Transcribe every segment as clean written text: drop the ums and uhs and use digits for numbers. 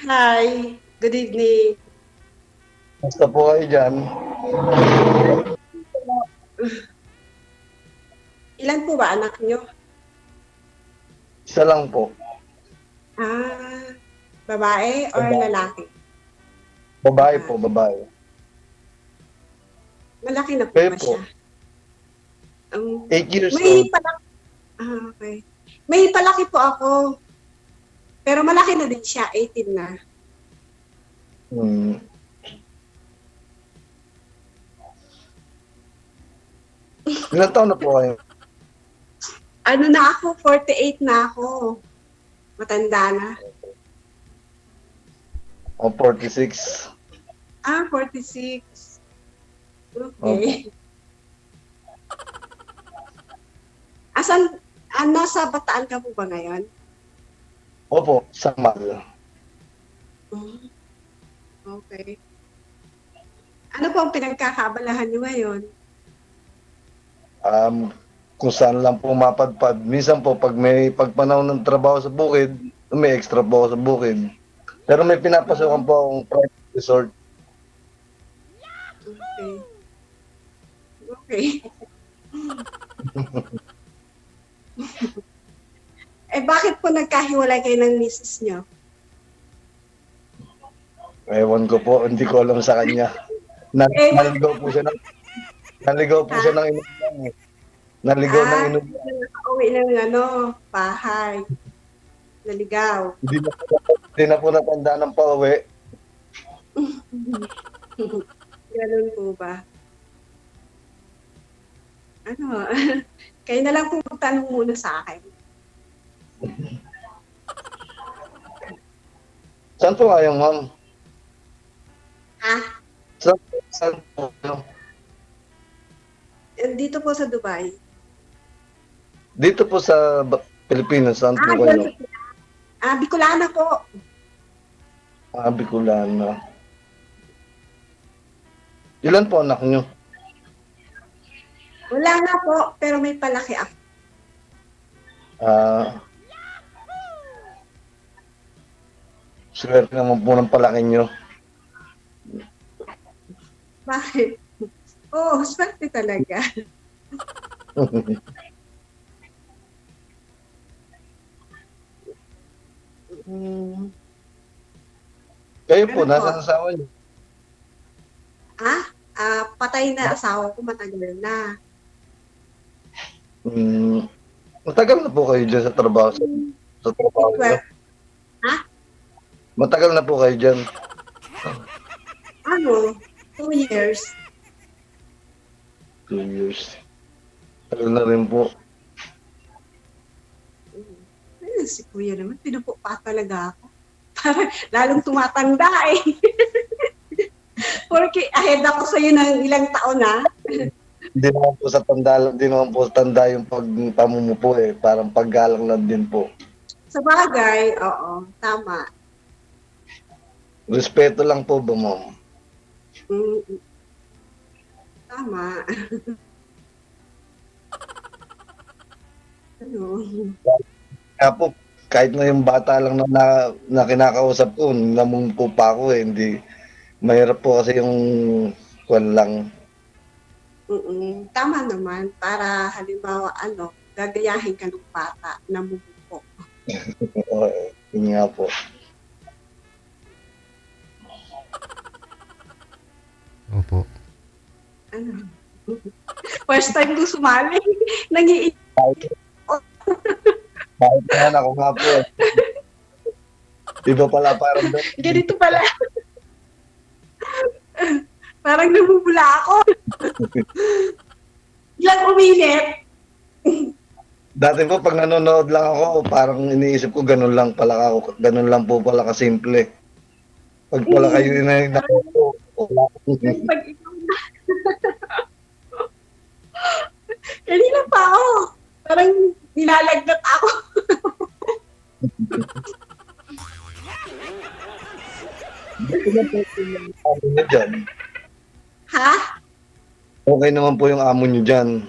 Hi, good evening. Basta po kayo dyan. Ilan po ba anak niyo? Isa lang po. Ah, babae or Babae, lalaki? babae po, Babae. babae. Malaki na po Kayo ba po, siya? 8 years May old. palaki, okay. May palaki po ako, pero malaki na din siya, 18 na. Hmm. Ilan taon na po kayo? Ano na ako, 48 na ako. Matanda na. O, 46. 46. Opo. Okay. Asan, nasa Bataan ka po ba ngayon? Opo, Samal. Hmm, okay. Ano po ang pinagkakaabalahan niyo ngayon? Kung saan lang po mapadpad. Minsan po, pag may pagpanaw ng trabaho sa bukid, may extra po ako sa bukid. Pero may pinapasukan Ah, po akong private resort. okay. Okay. Bakit po nagkahiwalay kayo ng misis niyo? Ewan ko po, hindi ko alam sa kanya. Ewan Naligaw po siya ng, naligaw po siya ha? ng inuman. Naligaw ng Hindi inuman. na nakauwi ng bahay. Naligaw. Hindi na po natandaan ng pauwi. Ganun po ba? Ano, kayo na lang po magtanong muna sa akin. Saan po kayo, ma'am? Ha? Saan po kayo? Dito po sa Dubai. Dito po sa Pilipinas, saan po Diyan kayo? sa Bicolana po. Bicolana. Ilan po anak nyo? Wala nga po, pero may palaki ako. Ah, swerte naman po ng palaki nyo. Bakit? Oo, swerte talaga. Mm. Kayo po, Ano po? nasaan asawa nyo? Patay na asawa ko, matagal na. Hmm, matagal na po kayo dyan sa trabaho, sa trabaho nyo? 2012. Ha? Matagal na po kayo dyan. Ano? 2 years. 2 years. Tagal na rin po. Si kuya naman, pinupo pa talaga ako. Parang lalong tumatanda eh. Porque ahead ako sa'yo ng ilang taon na. Hindi naman po sa tanda yung pagpamumupo eh. Parang paggalang lang din po. Sa bagay, oo, tama. Respeto lang po ba, ma'am? Mm, tama. Ano? Kaya po, kahit na yung bata lang na kinakausap ko, namumpo pa ako eh. Hindi, mahirap po kasi yung kwan lang. Tama naman. Para halimbawa, gagayahin ka ng bata na bumubo. Yun nga po. Opo. Ano? First time ko sumali. Nangiiyak. Kahit naman ako nga po eh. Iba pala parang doon. Ganito pala. Parang namumula ako. Ilang uminit. Dati po pag nanonood lang ako, parang iniisip ko ganun lang pala ako. Ganun lang po pala kasimple. Pag pala kayo na nakupo, wala. Pag ikaw na. Kanina pa ako. Parang nilalagnat ako. Dito na po yung amo nyo dyan. Ha? Okay naman po yung amo nyo dyan.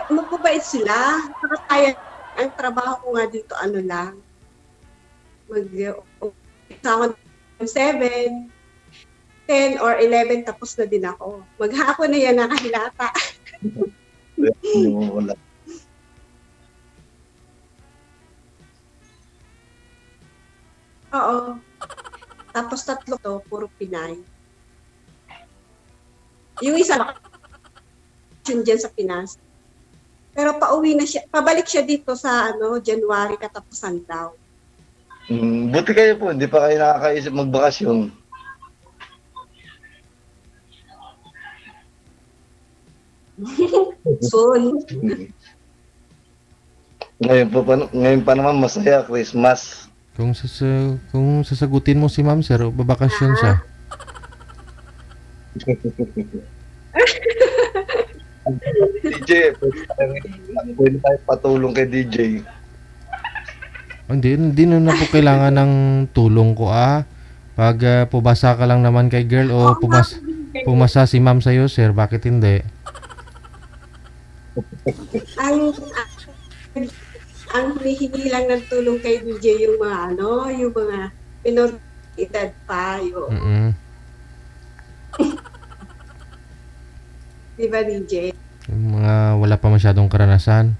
Mababait sila. Saka kaya, ang trabaho ko nga dito, ano lang. Mag 7, 10 or 11 tapos na din ako. Maghapon na yan nakahilata. Hindi mo wala. Oo. Tapos 3 to, puro Pinay. Yung isa, yun dyan sa Pinas. Pero pauwi na siya, pabalik siya dito sa January katapusan daw. Buti kayo po, hindi pa kayo nakakaisip magbakasyon. Soon. Ngayon pa naman masaya, Christmas. Kung sasagutin mo si ma'am, sir, babakasyon siya. DJ, pwede tayo patulong kay DJ. Hindi na po kailangan ng tulong ko, Pag pumasa ka lang naman kay girl o pumasa si ma'am sa'yo, sir, bakit hindi? Ang hinihingi lang ng tulong kay DJ yung mga yung mga minor edad pa yung. Di ba, DJ? Yung mga wala pa masyadong karanasan.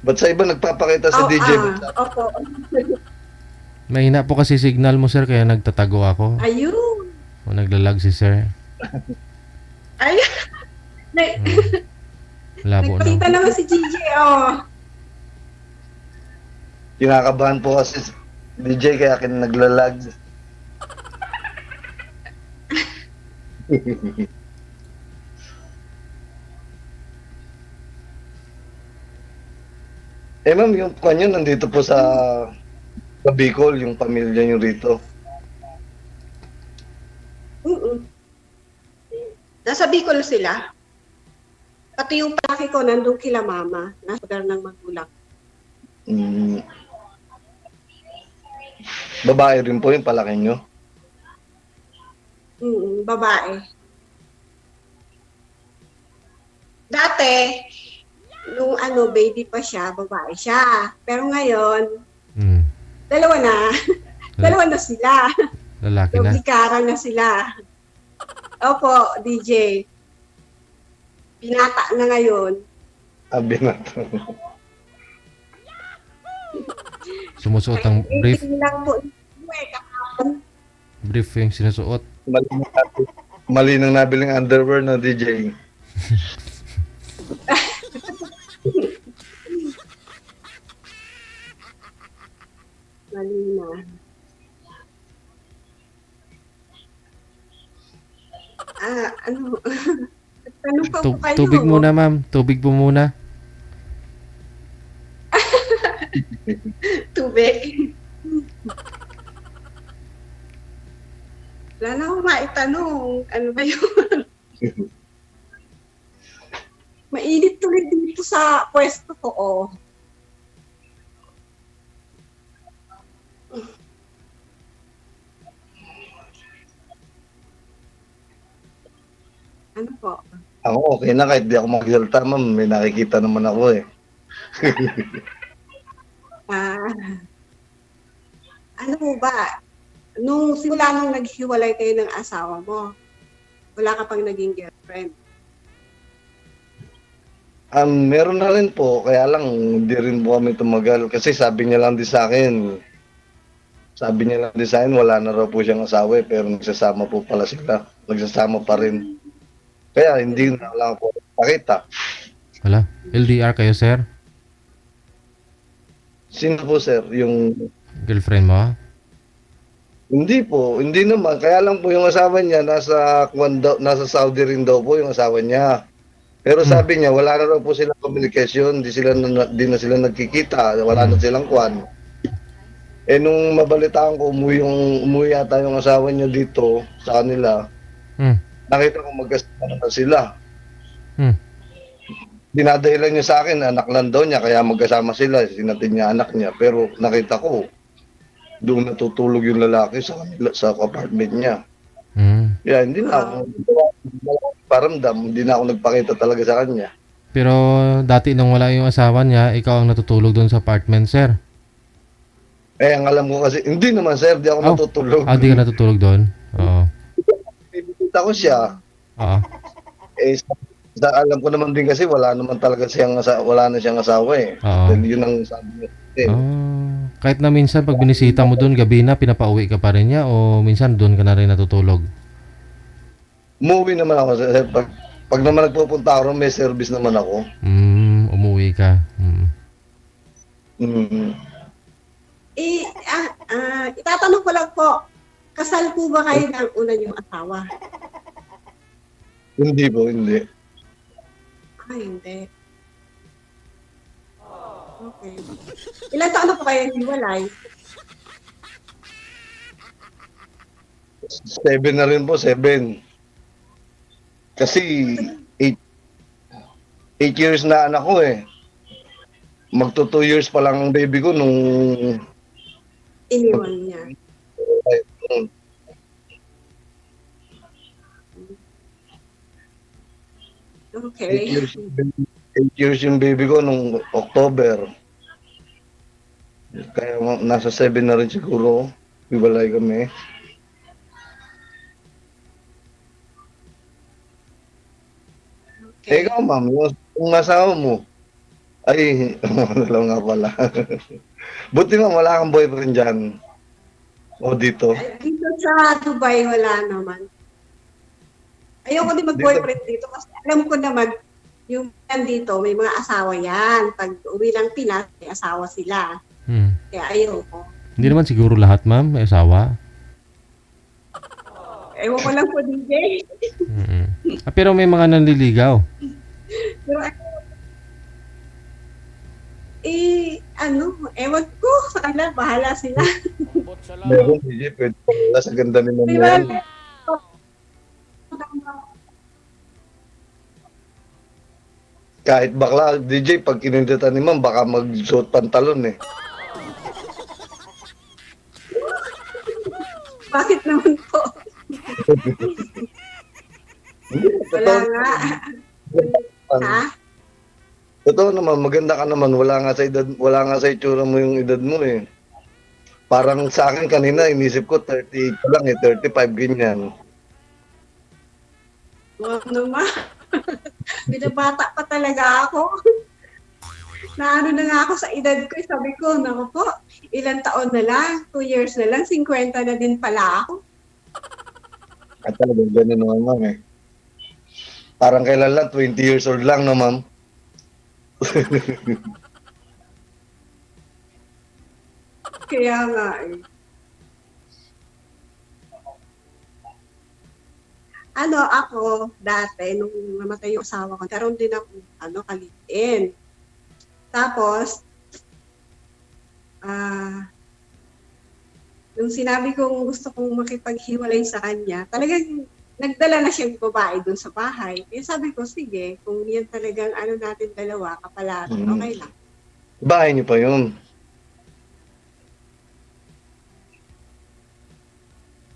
Ba't sa iba nagpapakita si DJ? Opo. Mahina po kasi signal mo, sir, kaya nagtatago ako. Ayun. O naglalag si sir. Ayun. Labo na. Nagpakita naman si DJ, Kinakabahan po kasi si DJ kaya naglalag. Ma'am, yung kanyo nandito po sa Bicol, yung pamilya nyo rito. Nasa Bicol sila. Pati yung palaki ko nandun kila mama. Nasa lugar ng magulang. Babae rin po yung palaki nyo? Babae. Dati, nung baby pa siya, babae siya. Pero ngayon, dalawa na. Dalawa na sila. Lalaki na. Naglikaran na sila. Opo, DJ. Binata na ngayon. Binata. Sumusuot ang brief. Lang po. Brief yung sinusuot. Mali nang nabiling underwear na DJ. Mali na. Tanong pa po kayo. Tubig muna, ma'am. Tubig po muna. Tubig. Wala na akong maitanong. Ano ba yun? Mainit tuloy dito sa pwesto ko, Ano po? Ako okay na kahit di ako magsalita, ma'am. May nakikita naman ako eh. Ano ba? Nung simula nung naghiwalay kayo ng asawa mo, wala ka pang naging girlfriend? Meron na rin po, kaya lang hindi rin po kami tumagal. Kasi sabi niya lang din sa akin, wala na raw po siyang asawa eh, pero nagsasama po pala sila. Nagsasama pa rin. Kaya hindi na lang po pakita. Wala. LDR kayo, sir? Sino po, sir? Yung Girlfriend mo? Hindi po, hindi naman. Kaya lang po yung asawa niya, nasa Saudi rin daw po yung asawa niya. Pero sabi niya, wala na raw po silang communication, di na sila nagkikita, wala na silang kwan. Nung mabalitaan ko, umuwi yata yung asawa niya dito sa kanila, nakita ko magkasama na sila. Dinadahilan niya sa akin, anak lang daw niya, kaya magkasama sila, sinatin niya anak niya. Pero nakita ko, doon natutulog yung lalaki sa apartment niya. Kaya hindi na ako paramdam, hindi na ako nagpakita talaga sa kanya. Pero dati nung wala yung asawa niya, ikaw ang natutulog doon sa apartment, sir? Eh, ang alam ko kasi, hindi naman sir, di ako Oh, matutulog. di ka natutulog doon? Oo. Bibisita ko siya. Oo. Eh, alam ko naman din kasi wala naman talaga siyang wala na siyang asawa eh. Oo. Dahil yun ang sabi niya. Kahit na minsan pag binisita mo doon, gabi na, pinapauwi ka pa rin niya o minsan doon ka na rin natutulog? Umuwi naman ako sir. Pag naman nagpupunta ako, may service naman ako. Umuwi ka. Mm. Itatanong ko lang po, kasal po ba kayo ng una niyong asawa? Hindi po, hindi. Hindi. Okay. Ilan taon na po kayo hiwalay? 7 na rin po, 7. Kasi 8 years na anak ko eh. Magto 2 years pa lang ang baby ko nung Iniwan niya. Okay. 8 years yung baby ko nung October. Kaya nasa 7 na rin siguro. Hiwalay kami. Okay. Ikaw ma'am, yung asawa mo. Ay, dalawa nga pala. Buti ma'am, wala kang boyfriend dyan. O dito. Dito sa Dubai, wala naman. Ayoko din mag-boyfriend dito kasi alam ko naman yung nandito, may mga asawa yan. Pag uwi ng Pinas, may asawa sila. Kaya ayoko. Hindi naman siguro lahat, ma'am, may asawa. Ewan ko lang po, DJ. Pero may mga nanliligaw. Pero ewan ko. Sa kanila, bahala sila. Meron, DJ, pwede pala sa ganda ni ma'am Diba? yan. Kahit bakla, DJ, pag kinindatan ni ma'am, baka magsuot pantalon eh. Bakit naman po? Wala nga. Ha? Totoo naman, maganda ka naman. Wala nga sa edad, wala nga sa itsura mo yung edad mo eh. Parang sa akin kanina, inisip ko 38 pa lang eh, 35 ganyan. Wag naman. Binabata pa talaga ako. Naano na nga ako sa edad ko. Sabi ko, naku po, ilang taon na lang, 2 years na lang, 50 na din pala ako. At talagang ganun naman ma'am eh. Parang kailan lang, 20 years old lang no ma'am. Kaya nga eh. Ako, dati, nung namatay yung asawa ko, karoon din ako, kalitin. Tapos, nung sinabi kong gusto kong makipaghiwalay sa kanya, talagang nagdala na siyang babae dun sa bahay. Kaya sabi ko, sige, kung yan talagang natin dalawa, kapalaran, okay lang. Bahay niyo pa yun.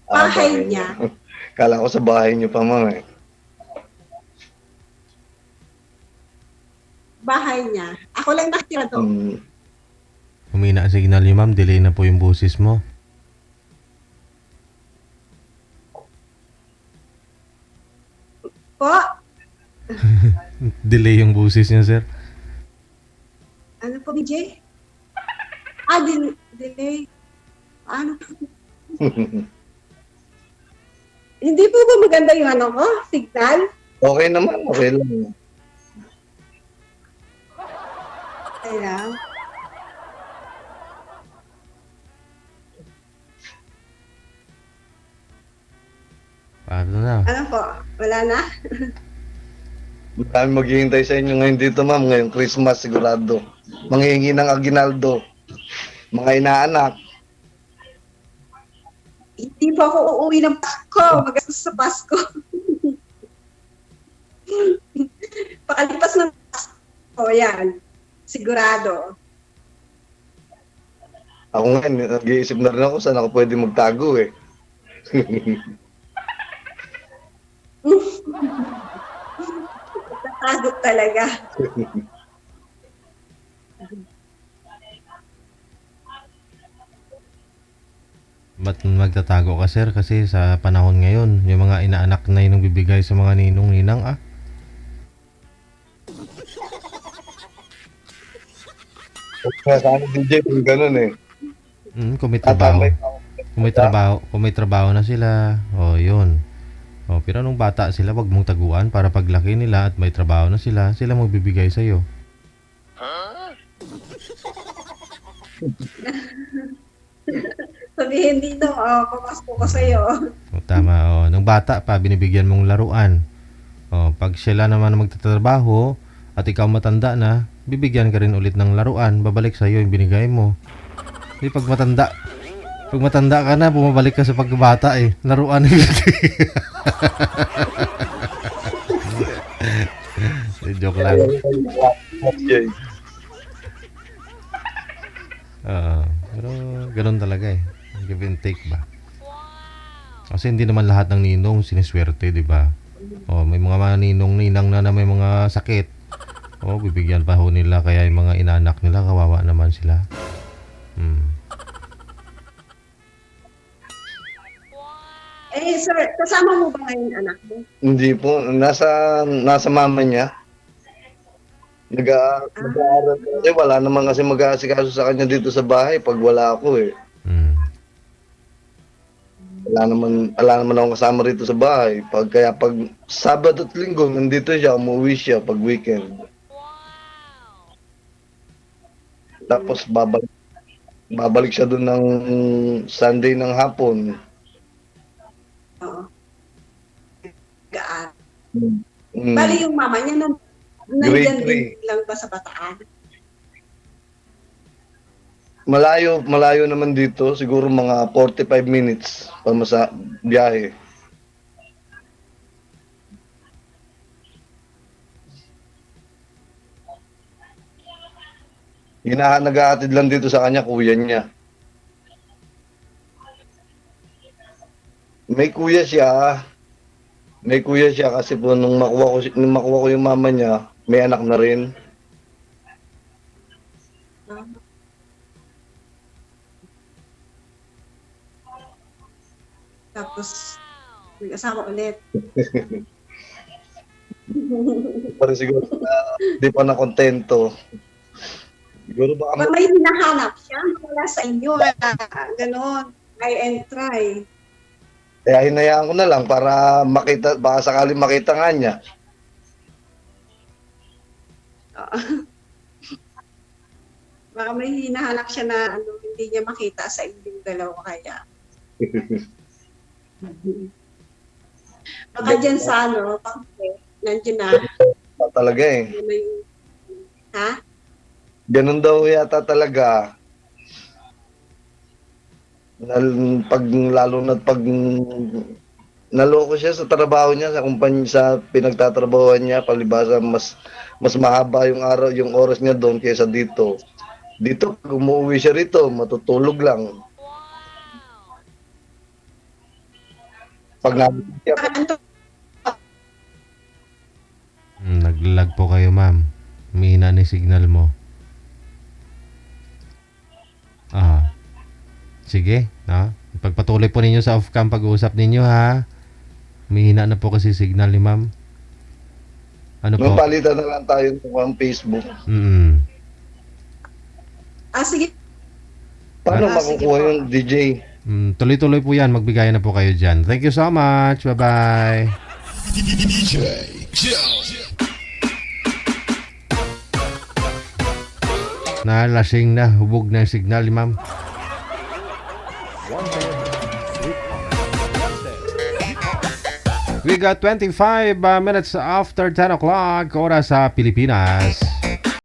Bahay niya. Kala ko sa bahay niyo pa ma'am eh. Bahay niya. Ako lang nakatira doon. Humina ang signal niyo, ma'am. Delay na po yung boses mo. Po? Delay yung boses niya, sir. Ano po, BJ? Delay. Ano po? Hindi po ba maganda yung signal? Okay naman, okay lang. Okay lang. Paano na? Ano po? Wala na? Marami maghihintay sa inyo ngayon dito ma'am, ngayong Christmas sigurado. Manghihingi ng aginaldo. Mga inaanak. Hindi po ako uuwi ng Pasko. Magastos sa Pasko. Pakalipas ng Pasko, yan. Sigurado. Ako ngayon, nag-iisip na rin ako saan ako pwede magtago eh. Natagot talaga. Ba't magtatago ka, sir? Kasi sa panahon ngayon, yung mga inaanak na yun ang bibigay sa mga ninong-ninang, ah. Kaya sa akin, DJ, kung ganun eh. Kung may trabaho. Tatambay Kung may trabaho na sila, yun. Pero nung bata sila, wag mong taguan para paglaki nila at may trabaho na sila magbibigay sa'yo. Sabihin dito, pumasok ko sa'yo. Tama, nung bata pa, binibigyan mong laruan. Pag sila naman ang magtatrabaho at ikaw matanda na, bibigyan ka rin ulit ng laruan, babalik sa'yo yung binigay mo. Di pag matanda ka na, bumabalik ka sa pagkabata eh. Laruan na joke lang. Pero ganun talaga eh. Give and take ba? Kasi hindi naman lahat ng ninong siniswerte, di ba? May mga ninong-ninang na may mga sakit. Bibigyan pa ho nila kaya yung mga inanak nila kawawa naman sila. Sir, kasama mo ba ngayon anak mo? Hindi po, nasa mama niya. Nag-aaral kasi wala naman kasi mag-aasikaso sa kanya dito sa bahay pag wala ako eh. Wala naman akong kasama rito sa bahay. Kaya pag Sabado at Linggo, nandito siya, umuwi siya pag weekend. Tapos babalik siya doon ng Sunday ng hapon. Oo. Gaan. Mm. Bali yung mama niya, nandyan din lang ba sa Bataan? Malayo naman dito, siguro mga 45 minutes sa biyahe. Nag-aatid lang dito sa kanya, kuya niya. May kuya siya kasi po nung makuha ko yung mama niya, may anak na rin. Tapos, nag-asawa ulit. Pero siguro di pa na kontento. Siguro baka May hinahanap siya, wala sa inyo. Ganon. Try and try. kaya hinayaan ko na lang para makita, baka sakaling makita nga niya. Baka may hinahanap siya na hindi niya makita sa inyong dalawa kaya. Baka dyan sa nandiyan na. Talaga eh. Ha? Ganun daw yata talaga. Lalo na pag naloko siya sa trabaho niya, sa kumpanya, sa pinagtatrabahoan niya, palibasa mas mahaba yung oras niya doon kaysa dito. Dito, pag umuwi siya rito, matutulog lang. Pag siya, Naglag po kayo, ma'am. Humihina na yung signal mo. Sige, Pagpatuloy po ninyo sa off-cam pag-uusap ninyo, ha? Humihina na po kasi signal ni ma'am. Ano po? palitan na lang tayo ng Facebook. Sige. Paano Sige makukuha po. yung DJ? Tuloy-tuloy po yan. Magbigayan na po kayo dyan. Thank you so much. Bye-bye. Nalasing na. Hubog na yung signal ni ma'am. We got 25 minutes after 10 o'clock. Oras sa Pilipinas.